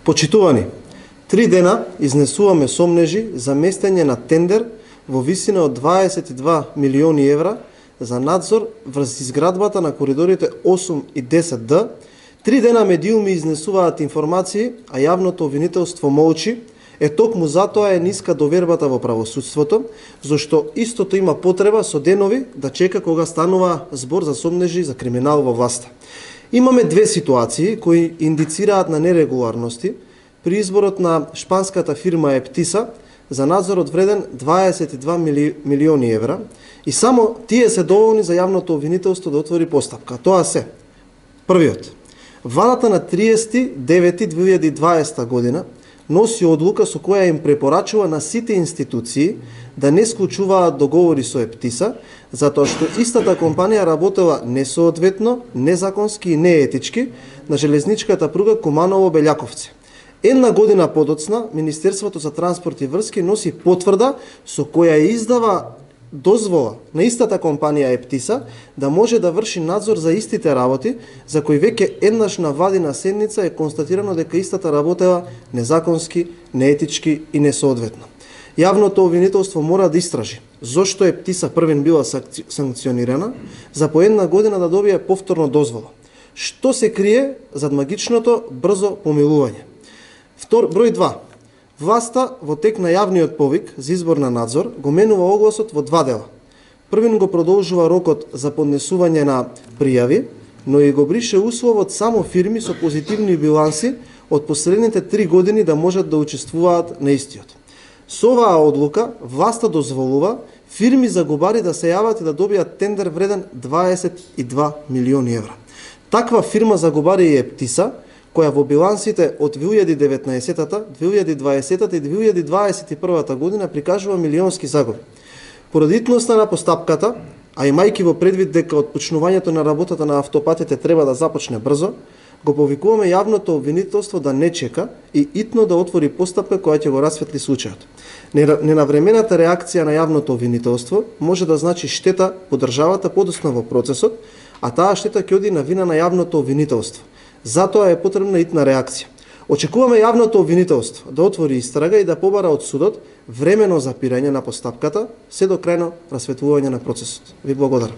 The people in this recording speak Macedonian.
Почитувани, 3 дена изнесуваме сомнежи за местење на тендер во висина од 22 милиони евра за надзор врз изградбата на коридорите 8 и 10Д. 3 дена медиуми изнесуваат информации, а јавното обвинителство молчи. Токму затоа е ниска довербата во правосудството, зашто истото има потреба со денови да чека кога станува збор за сомнежи за криминал во власта. Имаме две ситуации кои индицираат на нерегуларности при изборот на шпанската фирма Ептиса за надзорот вреден 22 милиони евра и само тие се доволни за јавното обвинителство да отвори постапка. Тоа се: првиот, владата на 30.9.2020 година носи одлука со која им препорачува на сите институции да не склучуваат договори со Ептиса, затоа што истата компанија работела несоодветно, незаконски и неетички на железничката пруга Куманово-Белјаковци. Една година подоцна, Министерството за транспорт и врски носи потврда со која издава дозвола на истата компанија Ептиса да може да врши надзор за истите работи, за кои веќе еднаш на владина седница е констатирано дека истата работела незаконски, неетички и несоодветно. Јавното обвинителство мора да истражи зошто Ептиса првен била санкционирана за по една година да добие повторно дозвола. Што се крие зад магичното брзо помилување? Број 2. Власта во тек на јавниот повик за избор на надзор го менува огласот во два дела. Првин го продолжува рокот за поднесување на пријави, но и го брише условот само фирми со позитивни биланси од последните 3 години да можат да учествуваат на истиот. Со оваа одлука власта дозволува фирми за губари да се јават и да добијат тендер вреден 22 милиони евра. Таква фирма за губари е Ептиса, која во билансите од 2019, 2020 и 2021 година прикажува милионски загуби. Поради итноста на постапката, а имајќи во предвид дека отпочнувањето на работата на автопатите треба да започне брзо, го повикуваме јавното обвинителство да не чека и итно да отвори постапка која ќе го расветли случајот. Ненавремената реакција на јавното обвинителство може да значи штета по државата подоцна во процесот, а таа штета ќе оди на вина на јавното обвинителство. Затоа е потребна итна реакција. Очекуваме јавното обвинителство да отвори истрага и да побара од судот времено запирање на постапката се до крајно расветлување на процесот. Ви благодарам.